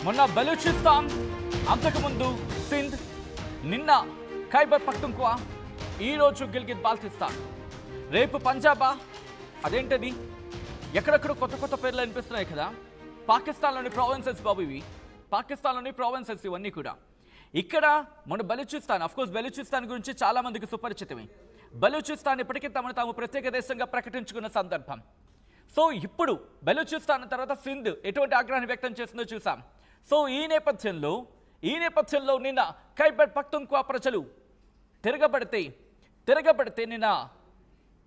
మొన్న బలూచిస్తాన్, అంతకుముందు సింధ్, నిన్న ఖైబర్ పఖ్తుంఖ్వా, ఈరోజు గిల్గిట్ బాల్టిస్తాన్, రేపు పంజాబా? అదేంటది? ఎక్కడెక్కడ కొత్త కొత్త పేర్లు అనిపిస్తున్నాయి కదా. పాకిస్తాన్లోని ప్రావిన్సెస్ బాబు ఇవి, పాకిస్తాన్లోని ప్రావిన్సెస్ ఇవన్నీ కూడా. ఇక్కడ మన బలూచిస్తాన్, అఫ్కోర్స్ బలూచిస్తాన్ గురించి చాలా మందికి సుపరిచితమే. బలూచిస్తాన్ ఇప్పటికీ తమను తాము ప్రత్యేక దేశంగా ప్రకటించుకున్న సందర్భం. సో ఇప్పుడు బలూచిస్తాన్ తర్వాత సింధ్ ఎటువంటి ఆగ్రహాన్ని వ్యక్తం చేస్తుందో చూసాం. సో ఈ నేపథ్యంలో నిన్న ఖైబర్ పఖ్తుంఖ్వా ప్రజలు తిరగబడితే నిన్న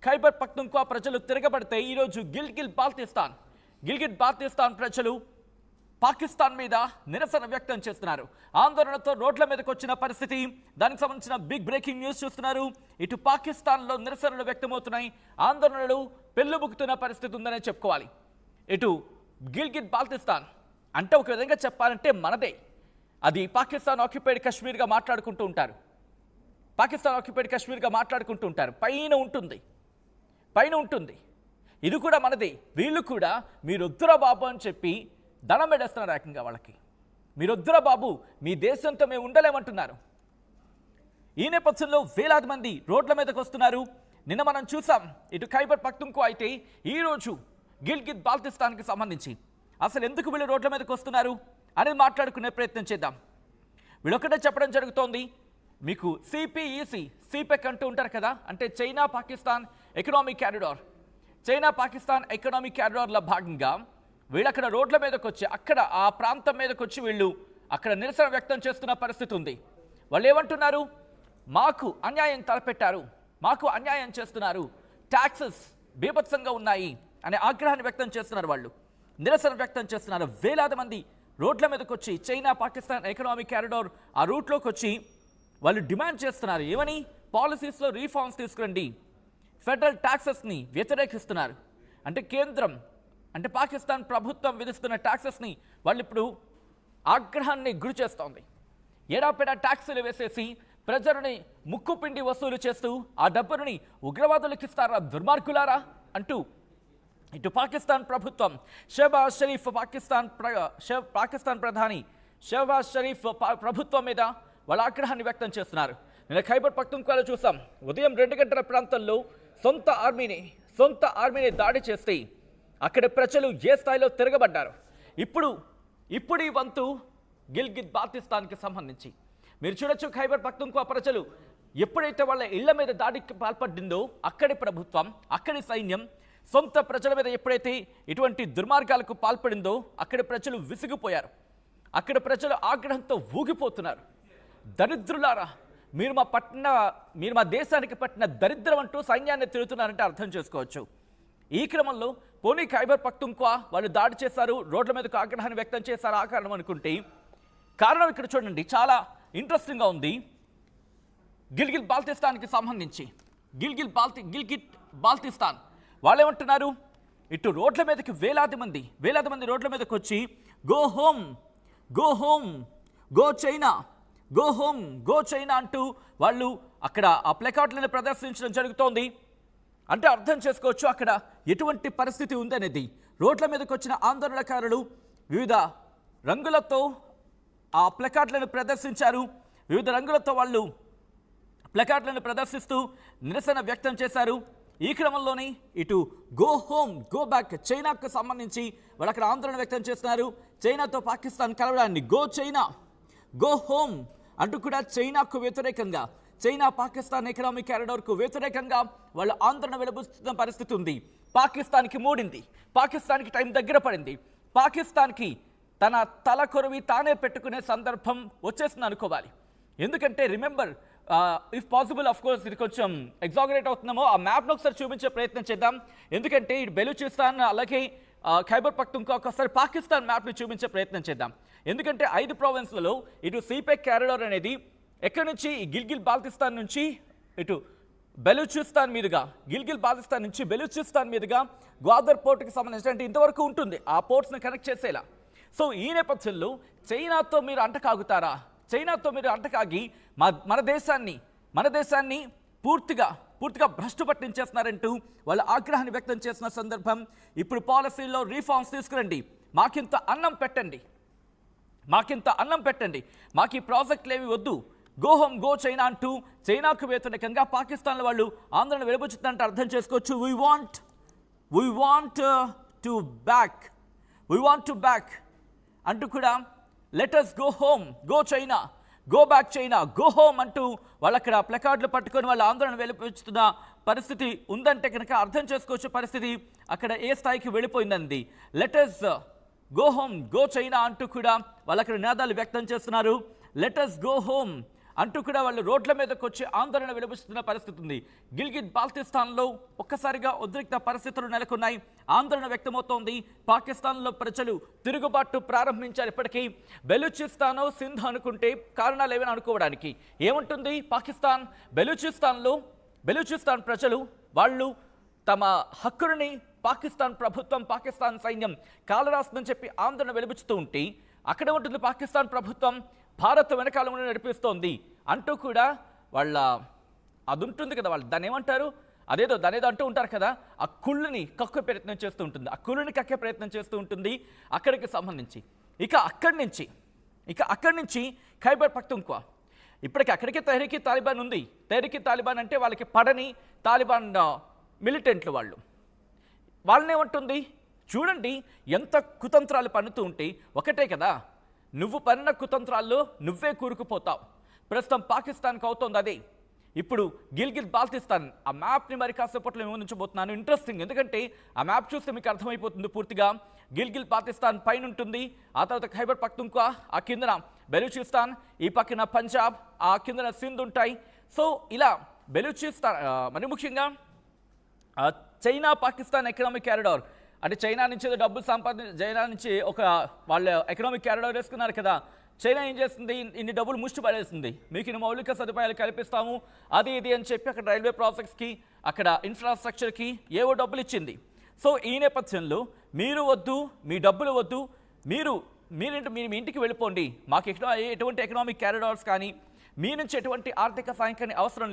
ఖైబర్ పఖ్తుంఖ్వా ప్రజలు తిరగబడితే ఈరోజు గిల్గిట్ బాల్టిస్తాన్ ప్రజలు పాకిస్తాన్ మీద నిరసన వ్యక్తం చేస్తున్నారు. ఆందోళనతో రోడ్ల మీదకి వచ్చిన పరిస్థితి. దానికి సంబంధించిన బిగ్ బ్రేకింగ్ న్యూస్ చూస్తున్నారు. ఇటు పాకిస్తాన్లో నిరసనలు వ్యక్తమవుతున్నాయి, ఆందోళనలు పెళ్లుబుకుతున్న పరిస్థితి ఉందనే చెప్పుకోవాలి. ఇటు గిల్గిట్ బాల్టిస్తాన్ అంటే ఒక విధంగా చెప్పాలంటే మనదే. అది పాకిస్తాన్ ఆక్యుపైడ్ కాశ్మీర్గా మాట్లాడుకుంటూ ఉంటారు. పైన ఉంటుంది. ఇది కూడా మనదే. వీళ్ళు కూడా మీరొద్దురా బాబు అని చెప్పి దండం పెట్టేస్తున్నారు ఏకంగా వాళ్ళకి. మీరొద్దురా బాబు, మీ దేశంతో మేము ఉండలేమంటున్నారు. ఈ నేపథ్యంలో వేలాది మంది రోడ్ల మీదకి వస్తున్నారు. నిన్న మనం చూసాం ఇటు ఖైబర్ పఖ్తుంఖ్వా అయితే ఈరోజు గిల్గిట్ బాల్టిస్తాన్కి సంబంధించి అసలు ఎందుకు వీళ్ళు రోడ్ల మీదకి వస్తున్నారు అనేది మాట్లాడుకునే ప్రయత్నం చేద్దాం. వీళ్ళొక్కటే చెప్పడం జరుగుతోంది. మీకు సిపెక్ అంటూ ఉంటారు కదా, అంటే చైనా పాకిస్తాన్ ఎకనామిక్ క్యారిడార్ల భాగంగా వీళ్ళు అక్కడ రోడ్ల మీదకి వచ్చి అక్కడ ఆ ప్రాంతం మీదకి వచ్చి వీళ్ళు అక్కడ నిరసన వ్యక్తం చేస్తున్న పరిస్థితి ఉంది. వాళ్ళు ఏమంటున్నారు? మాకు అన్యాయం తలపెట్టారు, మాకు అన్యాయం చేస్తున్నారు, ట్యాక్సెస్ బీభత్సంగా ఉన్నాయి అనే ఆగ్రహాన్ని వ్యక్తం చేస్తున్నారు. వాళ్ళు నిరసన వ్యక్తం చేస్తున్నారు. వేలాది మంది రోడ్ల మీదకి వచ్చి చైనా పాకిస్తాన్ ఎకనామిక్ క్యారిడార్ ఆ రూట్లోకి వచ్చి వాళ్ళు డిమాండ్ చేస్తున్నారు. ఏమని? పాలసీస్లో రీఫార్మ్స్ తీసుకురండి, ఫెడరల్ ట్యాక్సెస్ని వ్యతిరేకిస్తున్నారు. అంటే కేంద్రం, అంటే పాకిస్తాన్ ప్రభుత్వం విధిస్తున్న ట్యాక్సెస్ని వాళ్ళు ఇప్పుడు ఆగ్రహాన్ని గురి చేస్తోంది. ఏడాపెడా ట్యాక్సులు వేసేసి ప్రజలని ముక్కుపిండి వసూలు చేస్తూ ఆ డబ్బుని ఉగ్రవాదులకు ఇస్తారా దుర్మార్గులారా అంటూ ఇటు పాకిస్తాన్ ప్రభుత్వం షహబాజ్ షరీఫ్ పాకిస్తాన్ ప్రధాని షహబాజ్ షరీఫ్ ప్రభుత్వం మీద వాళ్ళ ఆగ్రహాన్ని వ్యక్తం చేస్తున్నారు. నిన్న ఖైబర్ పఖ్తుంఖ్వాలో చూసాం, ఉదయం 2 గంటల ప్రాంతంలో సొంత ఆర్మీని దాడి చేస్తే అక్కడ ప్రజలు ఏ స్థాయిలో తిరగబడ్డారు. ఇప్పుడు ఈ వంతు గిల్గిట్ బాల్టిస్తాన్కి సంబంధించి మీరు చూడొచ్చు. ఖైబర్ పఖ్తుంఖ్వా ప్రజలు ఎప్పుడైతే వాళ్ళ ఇళ్ల మీద దాడికి పాల్పడిందో అక్కడి ప్రభుత్వం, అక్కడి సైన్యం సొంత ప్రజల మీద ఎప్పుడైతే ఇటువంటి దుర్మార్గాలకు పాల్పడిందో అక్కడి ప్రజలు విసిగిపోయారు. అక్కడ ప్రజలు ఆగ్రహంతో ఊగిపోతున్నారు. దరిద్రులారా, మీరు మా దేశానికి పట్టిన దరిద్రం అంటూ సైన్యాన్ని తిరుగుతున్నారంటే అర్థం చేసుకోవచ్చు. ఈ క్రమంలో పోనీ ఖైబర్ పఖ్తుంఖ్వా వాళ్ళు దాడి చేశారు, రోడ్ల మీదకు ఆగ్రహాన్ని వ్యక్తం చేశారు, ఆ కారణం అనుకుంటే కారణం ఇక్కడ చూడండి, చాలా ఇంట్రెస్టింగ్గా ఉంది. గిల్గిట్ బాల్టిస్తాన్కి సంబంధించి గిల్గిట్ బాల్టిస్తాన్ వాళ్ళు ఏమంటున్నారు? ఇటు రోడ్ల మీదకి వేలాది మంది రోడ్ల మీదకి వచ్చి గో హోమ్, గో చైనా అంటూ వాళ్ళు అక్కడ ఆ ప్లకార్డులను ప్రదర్శించడం జరుగుతోంది. అంటే అర్థం చేసుకోవచ్చు అక్కడ ఎటువంటి పరిస్థితి ఉందనేది. రోడ్ల మీదకి వచ్చిన ఆందోళనకారులు వివిధ రంగులతో ఆ ప్లకార్డులను ప్రదర్శించారు. వివిధ రంగులతో వాళ్ళు ప్లకార్డులను ప్రదర్శిస్తూ నిరసన వ్యక్తం చేశారు. ఈ క్రమంలోనే ఇటు గో హోమ్, గో బ్యాక్, చైనాకు సంబంధించి వాళ్ళు అక్కడ ఆందోళన వ్యక్తం చేస్తున్నారు. చైనాతో పాకిస్తాన్ కలవడాన్ని గో హోమ్ అంటూ కూడా చైనాకు వ్యతిరేకంగా, చైనా పాకిస్తాన్ ఎకనామిక్ క్యారిడార్కు వ్యతిరేకంగా వాళ్ళు ఆందోళన వెలుబుస్తున్న పరిస్థితి ఉంది. పాకిస్తాన్కి మూడింది, పాకిస్తాన్కి టైం దగ్గర పడింది, పాకిస్తాన్కి తన తల కొరవి తానే పెట్టుకునే సందర్భం వచ్చేస్తుంది అనుకోవాలి. ఎందుకంటే remember, if possible of course ఇది కొంచెం ఎగ్జాగరేట్ అవుతున్నామో ఆ మ్యాప్ను ఒకసారి చూపించే ప్రయత్నం చేద్దాం. ఎందుకంటే ఇటు బెలూచిస్తాన్ అలాగే ఖైబర్ పఖ్తుంఖ్వా ఒకసారి పాకిస్తాన్ మ్యాప్ని చూపించే ప్రయత్నం చేద్దాం. ఎందుకంటే 5 ప్రావిన్స్లలో ఇటు సిపెక్ క్యారిడార్ అనేది ఎక్కడి నుంచి గిల్గిట్ బాల్టిస్తాన్ నుంచి ఇటు బెలూచిస్తాన్ మీదుగా, బెలూచిస్తాన్ మీదుగా గ్వాదర్ పోర్టుకి సంబంధించి అంటే ఇంతవరకు ఉంటుంది ఆ పోర్ట్స్ని కనెక్ట్ చేసేలా. సో ఈ నేపథ్యంలో చైనాతో మీరు అంటకాగుతారా? చైనాతో మీరు అంటకాగి మన దేశాన్ని పూర్తిగా భ్రష్టు పట్టించేస్తున్నారంటూ వాళ్ళ ఆగ్రహాన్ని వ్యక్తం చేసిన సందర్భం. ఇప్పుడు పాలసీలో రీఫార్మ్స్ తీసుకురండి, మాకింత అన్నం పెట్టండి, మాకింత అన్నం పెట్టండి, మాకు ఈ ప్రాజెక్టులు ఏవి వద్దు, గో హోమ్ గో చైనా అంటూ చైనాకు వ్యతిరేకంగా పాకిస్తాన్లో వాళ్ళు ఆందోళన వెలుబుచ్చుతుందంటే అర్థం చేసుకోవచ్చు. వీ వాంట్ టు బ్యాక్ అంటూ కూడా letters go home go China, go back China, go home అంటూ వాళ్ళు అక్కడ ప్లకార్డులు పట్టుకొని వాళ్ళ ఆందోళన వెలుబుచ్చుతున్న పరిస్థితి ఉందంటే కనుక అర్థం చేసుకోవచ్చు పరిస్థితి అక్కడ ఏ స్థాయికి వెళ్ళిపోయిందండి. Letters go home go China అంటూ కూడా వాళ్ళు అక్కడ నినాదాలు వ్యక్తం చేస్తున్నారు. లెటర్స్ గో హోమ్ అంటూ కూడా వాళ్ళు రోడ్ల మీదకి వచ్చి ఆందోళన వెలుబుస్తున్న పరిస్థితి ఉంది. గిల్గిట్ బాల్టిస్తాన్లో ఒక్కసారిగా ఉద్రిక్త పరిస్థితులు నెలకొన్నాయి, ఆందోళన వ్యక్తమవుతోంది. పాకిస్తాన్లో ప్రజలు తిరుగుబాటు ప్రారంభించారు. ఇప్పటికీ బెలూచిస్తాన్ సింధ్ అనుకుంటే కారణాలు ఏమైనా అనుకోవడానికి ఏముంటుంది. బెలూచిస్తాన్ ప్రజలు వాళ్ళు తమ హక్కుని పాకిస్తాన్ ప్రభుత్వం పాకిస్తాన్ సైన్యం కాలరాస్తుందని చెప్పి ఆందోళన వెలుబుచ్చుతూ ఉంటే అక్కడ ఉంటుంది పాకిస్తాన్ ప్రభుత్వం భారత్ వెనకాల ఉండి నడిపిస్తోంది అంటూ కూడా వాళ్ళ అది ఉంటుంది కదా, వాళ్ళు దాన్ని ఏమంటారు, దానేదో అంటూ ఉంటారు కదా, ఆ కుళ్ళుని కక్కే ప్రయత్నం చేస్తూ ఉంటుంది అక్కడికి సంబంధించి. ఇక అక్కడి నుంచి ఖైబర్ పఖ్తూన్ఖ్వా, ఇప్పటికి అక్కడికి తెహ్రీక్ తాలిబాన్ ఉంది. తెహ్రీక్ తాలిబాన్ అంటే వాళ్ళకి పడని తాలిబాన్ మిలిటెంట్లు వాళ్ళనేమంటుంది. చూడండి ఎంత కుతంత్రాలు పన్నుతూ ఉంటే ఒకటే కదా, నువ్వు పన్న కుతంత్రాల్లో నువ్వే కూరుకుపోతావు. ప్రస్తుతం పాకిస్తాన్కి అవుతోంది అదే. ఇప్పుడు గిల్గిట్ బాల్టిస్తాన్ ఆ మ్యాప్ని మరి కాసేపట్లో వివరించబోతున్నాను. ఇంట్రెస్టింగ్, ఎందుకంటే ఆ మ్యాప్ చూస్తే మీకు అర్థమైపోతుంది పూర్తిగా. గిల్గిట్ బాల్టిస్తాన్ పైన ఉంటుంది, ఆ తర్వాత ఖైబర్ పఖ్తూన్ఖ్వా, ఆ కిందన బెలూచిస్తాన్, ఈ పక్కన పంజాబ్, ఆ కిందన సింధ్ ఉంటాయి. సో ఇలా బెలూచిస్తాన్ మరి ముఖ్యంగా చైనా పాకిస్తాన్ ఎకనామిక్ కారిడార్ అంటే చైనా నుంచి డబ్బులు చైనా నుంచి వాళ్ళ ఎకనామిక్ కారిడార్ వేసుకున్నారు కదా. చైనా ఏం చేస్తుంది, ఇన్ని డబ్బులు ముష్టి పడేస్తుంది, మీకు ఇన్ని మౌలిక సదుపాయాలు కల్పిస్తాము అది ఇది అని చెప్పి అక్కడ రైల్వే ప్రాజెక్ట్స్కి అక్కడ ఇన్ఫ్రాస్ట్రక్చర్కి ఏవో డబ్బులు ఇచ్చింది. సో ఈ నేపథ్యంలో మీరు వద్దు, మీ డబ్బులు వద్దు, మీరు మీ ఇంటికి వెళ్ళిపోండి, మాకు ఎటువంటి ఎకనామిక్ కారిడార్స్ కానీ మీ నుంచి ఎటువంటి ఆర్థిక సాయం కానీ అవసరం